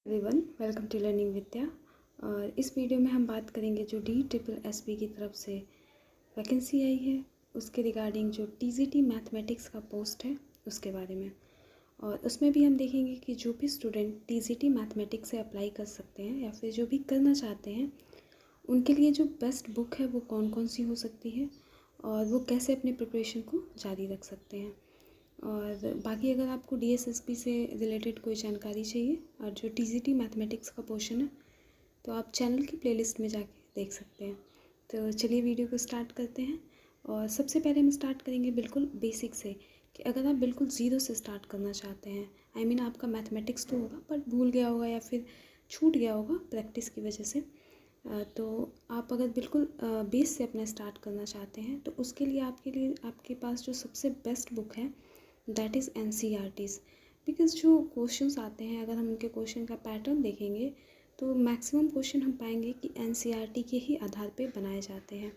Everyone, welcome to learning विद्या। और इस video में हम बात करेंगे जो DSSB की तरफ से वैकेंसी आई है उसके रिगार्डिंग जो TGT मैथमेटिक्स का पोस्ट है उसके बारे में। और उसमें भी हम देखेंगे कि जो भी स्टूडेंट TGT मैथमेटिक्स से अप्लाई कर सकते हैं या फिर जो भी करना चाहते हैं उनके लिए जो बेस्ट बुक है वो कौन कौन सी हो सकती है और वो कैसे अपने प्रिपरेशन को जारी रख सकते हैं। और बाकी अगर आपको DSSB से रिलेटेड कोई जानकारी चाहिए और जो TGT मैथमेटिक्स का पोर्शन है तो आप चैनल की प्लेलिस्ट में जाके देख सकते हैं। तो चलिए वीडियो को स्टार्ट करते हैं। और सबसे पहले हम स्टार्ट करेंगे बिल्कुल बेसिक से कि अगर आप बिल्कुल ज़ीरो से स्टार्ट करना चाहते हैं, आपका मैथमेटिक्स तो होगा पर भूल गया होगा या फिर छूट गया होगा प्रैक्टिस की वजह से, तो आप अगर बिल्कुल बेस से अपना स्टार्ट करना चाहते हैं तो उसके लिए आपके पास जो सबसे बेस्ट बुक है दैट इज़ NCERTs। बिकॉज़ जो क्वेश्चंस आते हैं अगर हम उनके क्वेश्चन का पैटर्न देखेंगे तो मैक्सिमम क्वेश्चन हम पाएंगे कि NCERT के ही आधार पे बनाए जाते हैं।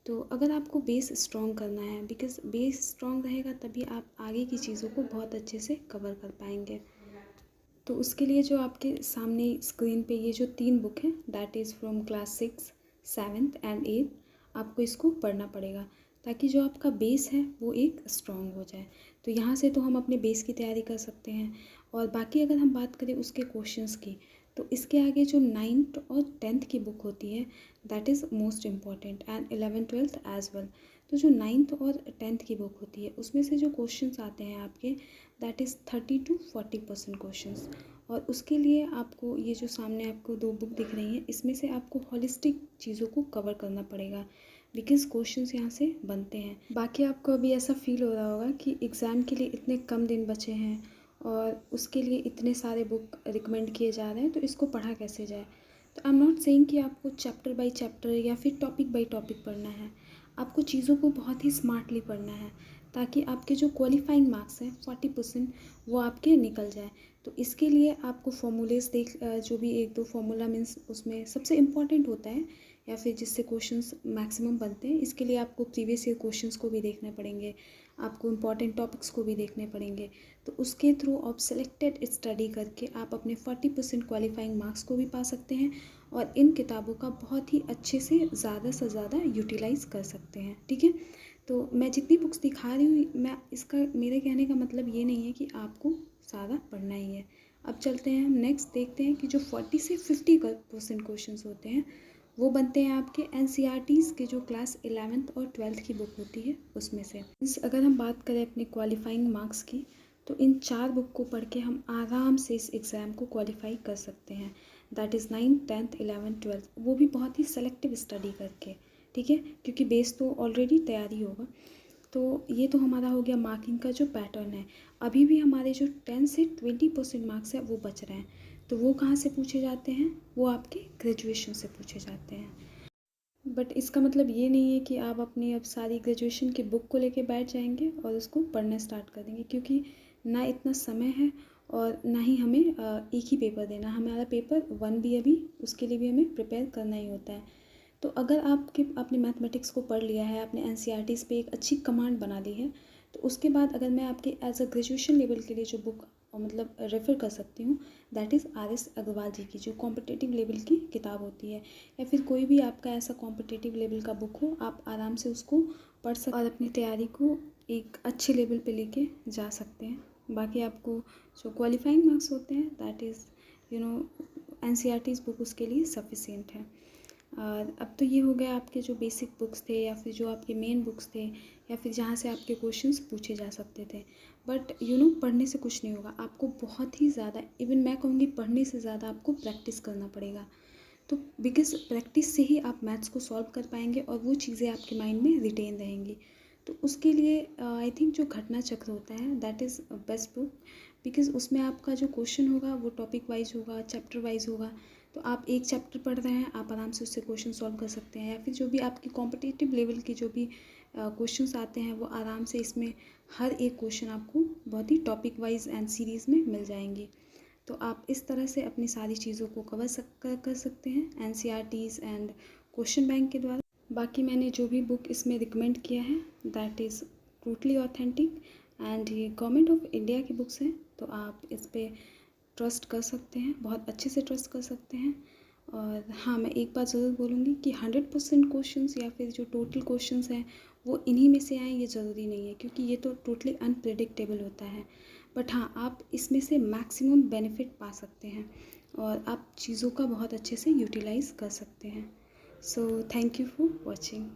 तो अगर आपको बेस स्ट्रॉन्ग करना है, बिकॉज़ बेस स्ट्रॉन्ग रहेगा तभी आप आगे की चीज़ों को बहुत अच्छे से कवर कर पाएंगे। तो उसके लिए जो आपके सामने स्क्रीन पे ये जो 3 बुक हैं that is from class 6, 7th and 8th, आपको इसको पढ़ना पड़ेगा ताकि जो आपका बेस है वो एक स्ट्रॉन्ग हो जाए। तो यहाँ से तो हम अपने बेस की तैयारी कर सकते हैं। और बाकी अगर हम बात करें उसके क्वेश्चंस की तो इसके आगे जो 9th और 10th की बुक होती है that is most important and 11th 12th as well. तो जो 9th और 10th की बुक होती है उसमें से जो क्वेश्चंस आते हैं आपके दैट इज़ 30 to 40% क्वेश्चंस। और उसके लिए आपको ये जो सामने आपको 2 बुक दिख रही हैं इसमें से आपको होलिस्टिक चीज़ों को कवर करना पड़ेगा बिकॉज क्वेश्चंस यहाँ से बनते हैं। बाकी आपको अभी ऐसा फील हो रहा होगा कि एग्ज़ाम के लिए इतने कम दिन बचे हैं और उसके लिए इतने सारे बुक रिकमेंड किए जा रहे हैं तो इसको पढ़ा कैसे जाए। तो आई एम नॉट सेइंग कि आपको चैप्टर बाय चैप्टर या फिर टॉपिक बाय टॉपिक पढ़ना है। आपको चीज़ों को बहुत ही स्मार्टली पढ़ना है ताकि आपके जो क्वालिफाइंग मार्क्स हैं 40% वो आपके निकल जाए। तो इसके लिए आपको फॉर्मूलेस जो भी 1-2 फार्मूला मीन्स उसमें सबसे इम्पॉर्टेंट होता है या फिर जिससे क्वेश्चंस मैक्सिमम बनते हैं, इसके लिए आपको प्रीवियस ईयर क्वेश्चंस को भी देखने पड़ेंगे, आपको इम्पॉर्टेंट टॉपिक्स को भी देखने पड़ेंगे। तो उसके थ्रू आप सेलेक्टेड स्टडी करके आप अपने 40% क्वालिफाइंग मार्क्स को भी पा सकते हैं और इन किताबों का बहुत ही अच्छे से ज़्यादा यूटिलाइज़ कर सकते हैं। ठीक है, तो मैं जितनी बुक्स दिखा रही हूँ मेरे कहने का मतलब ये नहीं है कि आपको सारा पढ़ना ही है। अब चलते हैं हम नेक्स्ट देखते हैं कि जो 40 से 50% क्वेश्चंस होते हैं वो बनते हैं आपके NCERTs के जो क्लास 11th और 12th की बुक होती है उसमें से। अगर हम बात करें अपने क्वालिफाइंग मार्क्स की तो इन 4 बुक को पढ़ के हम आराम से इस एग्ज़ाम को क्वालिफाई कर सकते हैं that is 9th 10th 11th 12th, वो भी बहुत ही सेलेक्टिव स्टडी करके। ठीक है, क्योंकि बेस तो ऑलरेडी तैयारी होगा। तो ये तो हमारा हो गया मार्किंग का जो पैटर्न है। अभी भी हमारे जो 10 से 20% मार्क्स है वो बच रहे हैं। तो वो कहाँ से पूछे जाते हैं, वो आपके ग्रेजुएशन से पूछे जाते हैं। बट इसका मतलब ये नहीं है कि आप अपनी अब सारी ग्रेजुएशन की बुक को लेके बैठ जाएंगे और उसको पढ़ना स्टार्ट कर देंगे, क्योंकि ना इतना समय है और ना ही हमें एक ही पेपर देना। हमारा पेपर 1 भी अभी उसके लिए भी हमें प्रिपेयर करना ही होता है। तो अगर आपने मैथमेटिक्स को पढ़ लिया है, आपने NCERTs पे एक अच्छी कमांड बना ली है, तो उसके बाद अगर मैं आपके एज अ ग्रेजुएशन लेवल के लिए जो बुक मतलब रेफ़र कर सकती हूँ दैट इज़ RS अग्रवाल जी की जो कॉम्पिटिटिव लेवल की किताब होती है, या फिर कोई भी आपका ऐसा कॉम्पिटिटिव लेवल का बुक हो, आप आराम से उसको पढ़ सकते और अपनी तैयारी को एक अच्छे लेवल पे लेके जा सकते हैं। बाकी आपको जो क्वालिफाइंग मार्क्स होते हैं दैट इज़ NCERTs बुक उसके लिए सफिशिएंट है। और अब तो ये हो गया आपके जो बेसिक बुक्स थे या फिर जो आपके मेन बुक्स थे या फिर जहाँ से आपके क्वेश्चंस पूछे जा सकते थे। बट पढ़ने से कुछ नहीं होगा, आपको बहुत ही ज़्यादा, इवन मैं कहूँगी पढ़ने से ज़्यादा आपको प्रैक्टिस करना पड़ेगा। तो बिकॉज प्रैक्टिस से ही आप मैथ्स को सॉल्व कर पाएंगे और वो चीज़ें आपके माइंड में रिटेन रहेंगी। तो उसके लिए आई थिंक जो घटना चक्र होता है that is best book, because उसमें आपका जो क्वेश्चन होगा वो टॉपिक वाइज होगा, चैप्टर वाइज होगा। तो आप एक चैप्टर पढ़ रहे हैं, आप आराम से उससे क्वेश्चन सॉल्व कर सकते हैं, या फिर जो भी आपकी कॉम्पिटिटिव लेवल की जो भी क्वेश्चंस आते हैं वो आराम से इसमें हर एक क्वेश्चन आपको बहुत ही टॉपिक वाइज एंड सीरीज़ में मिल जाएंगे। तो आप इस तरह से अपनी सारी चीज़ों को कर सकते हैं NCERTs एंड क्वेश्चन बैंक के द्वारा। बाकी मैंने जो भी बुक इसमें रिकमेंड किया है that is totally authentic and ये गवर्नमेंट ऑफ इंडिया की बुक्स हैं, तो आप इस पर ट्रस्ट कर सकते हैं, बहुत अच्छे से ट्रस्ट कर सकते हैं। और हाँ, मैं एक बात ज़रूर बोलूँगी कि 100% क्वेश्चंस या फिर जो टोटल क्वेश्चंस हैं वो इन्हीं में से आएँ, ये ज़रूरी नहीं है, क्योंकि ये तो टोटली अनप्रेडिक्टेबल होता है। बट हाँ, आप इसमें से मैक्सिमम बेनिफिट पा सकते हैं और आप चीज़ों का बहुत अच्छे से यूटिलाइज़ कर सकते हैं। So thank you for watching.